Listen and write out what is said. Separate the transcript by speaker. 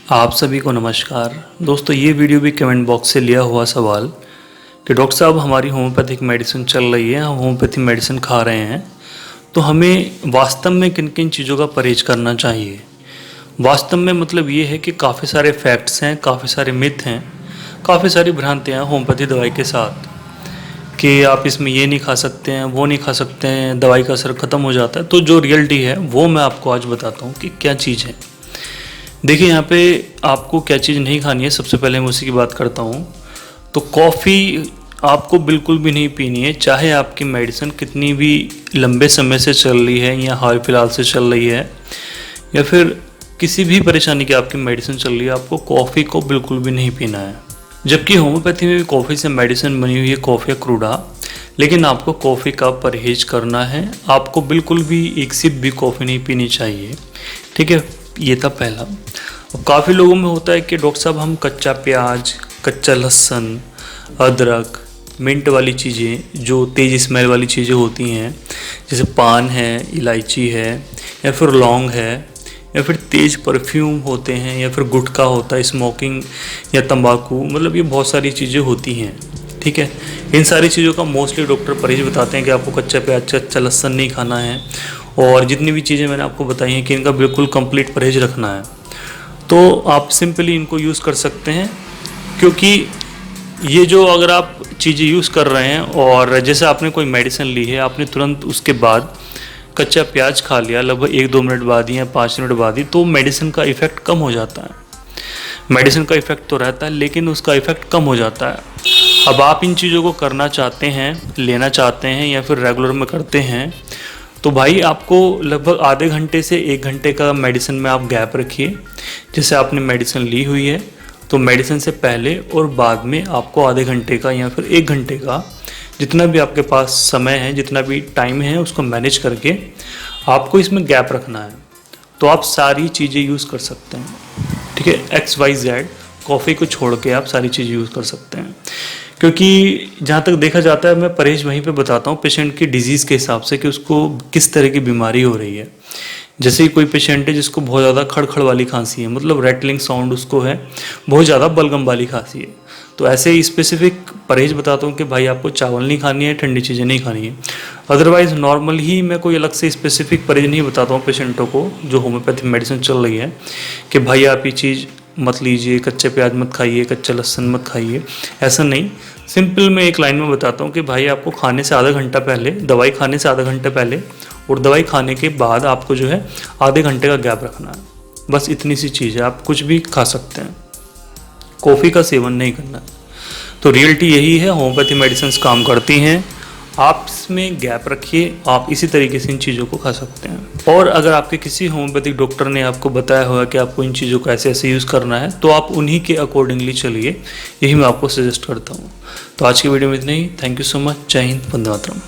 Speaker 1: आप सभी को नमस्कार। दोस्तों, ये वीडियो भी कमेंट बॉक्स से लिया हुआ सवाल कि डॉक्टर साहब हमारी होम्योपैथिक मेडिसिन चल रही है, हम होम्योपैथिक मेडिसिन खा रहे हैं, तो हमें वास्तव में किन किन चीज़ों का परहेज करना चाहिए। वास्तव में मतलब ये है कि काफ़ी सारे फैक्ट्स हैं, काफ़ी सारे मिथ हैं, काफ़ी सारी भ्रांतियाँ हैं होम्योपैथी दवाई के साथ कि आप इसमें ये नहीं खा सकते हैं, वो नहीं खा सकते हैं, दवाई का असर ख़त्म हो जाता है। तो जो रियलिटी है वो मैं आपको आज बताता हूँ कि क्या चीज़ है। देखिए, यहाँ पे आपको क्या चीज़ नहीं खानी है, सबसे पहले मैं उसी की बात करता हूँ। तो कॉफ़ी आपको बिल्कुल भी नहीं पीनी है, चाहे आपकी मेडिसिन कितनी भी लंबे समय से चल रही है या हाल फिलहाल से चल रही है या फिर किसी भी परेशानी की आपकी मेडिसिन चल रही है, आपको कॉफ़ी को बिल्कुल भी नहीं पीना है। जबकि होम्योपैथी में भी कॉफ़ी से मेडिसिन बनी हुई है, कॉफ़ी क्रूडा, लेकिन आपको कॉफ़ी का परहेज करना है। आपको बिल्कुल भी एक सिप भी कॉफ़ी नहीं पीनी चाहिए, ठीक है। ये था पहला। अब काफ़ी लोगों में होता है कि डॉक्टर साहब हम कच्चा प्याज, कच्चा लहसुन, अदरक, मिंट वाली चीज़ें, जो तेज़ स्मेल वाली चीज़ें होती हैं, जैसे पान है, इलायची है या फिर लौंग है या फिर तेज़ परफ्यूम होते हैं या फिर गुटखा होता है, स्मोकिंग या तंबाकू, मतलब ये बहुत सारी चीज़ें होती हैं, ठीक है। इन सारी चीज़ों का मोस्टली डॉक्टर परहेज बताते हैं कि आपको कच्चा प्याज, कच्चा लहसुन नहीं खाना है, और जितनी भी चीज़ें मैंने आपको बताई हैं कि इनका बिल्कुल कंप्लीट परहेज रखना है। तो आप सिंपली इनको यूज़ कर सकते हैं, क्योंकि ये जो अगर आप चीज़ें यूज़ कर रहे हैं और जैसे आपने कोई मेडिसिन ली है, आपने तुरंत उसके बाद कच्चा प्याज खा लिया लगभग 1-2 मिनट बाद या 5 मिनट बाद ही, तो मेडिसिन का इफ़ेक्ट कम हो जाता है। मेडिसिन का इफ़ेक्ट तो रहता है लेकिन उसका इफ़ेक्ट कम हो जाता है। अब आप इन चीज़ों को करना चाहते हैं, लेना चाहते हैं या फिर रेगुलर में करते हैं, तो भाई आपको लगभग आधे घंटे से 1 घंटे का मेडिसिन में आप गैप रखिए। जैसे आपने मेडिसिन ली हुई है तो मेडिसिन से पहले और बाद में आपको आधे घंटे का या फिर 1 घंटे का, जितना भी आपके पास समय है, जितना भी टाइम है, उसको मैनेज करके आपको इसमें गैप रखना है। तो आप सारी चीज़ें यूज़ कर सकते हैं, ठीक है। XYZ कॉफ़ी को छोड़ के आप सारी चीज़ यूज़ कर सकते हैं, क्योंकि जहाँ तक देखा जाता है, मैं परहेज वहीं पे बताता हूँ पेशेंट की डिजीज़ के हिसाब से कि उसको किस तरह की बीमारी हो रही है। जैसे कोई पेशेंट है जिसको बहुत ज़्यादा खड़खड़ वाली खांसी है, मतलब रैटलिंग साउंड उसको है, बहुत ज़्यादा बलगम वाली खांसी है, तो ऐसे ही स्पेसिफिक परहेज बताता हूँ कि भाई आपको चावल नहीं खानी है, ठंडी चीज़ें नहीं खानी है। अदरवाइज़ नॉर्मल ही मैं कोई अलग से स्पेसिफिक परहेज नहीं बताता हूँ पेशेंटों को जो होम्योपैथिक मेडिसिन चल रही है कि भाई आप ये चीज़ मत लीजिए, कच्चे प्याज मत खाइए, कच्चा लहसुन मत खाइए, ऐसा नहीं। सिंपल मैं एक लाइन में बताता हूँ कि भाई आपको खाने से आधा घंटा पहले, दवाई खाने से आधा घंटा पहले और दवाई खाने के बाद आपको जो है आधे घंटे का गैप रखना है। बस इतनी सी चीज़ है, आप कुछ भी खा सकते हैं, कॉफ़ी का सेवन नहीं करना है। तो रियलिटी यही है, होम्योपैथी मेडिसिन काम करती हैं, आप इसमें गैप रखिए, आप इसी तरीके से इन चीज़ों को खा सकते हैं। और अगर आपके किसी होम्योपैथिक डॉक्टर ने आपको बताया होगा कि आपको इन चीज़ों को ऐसे ऐसे यूज़ करना है, तो आप उन्हीं के अकॉर्डिंगली चलिए, यही मैं आपको सजेस्ट करता हूँ। तो आज की वीडियो में इतना ही। Thank you so much. जय हिंद, वंदे मातरम।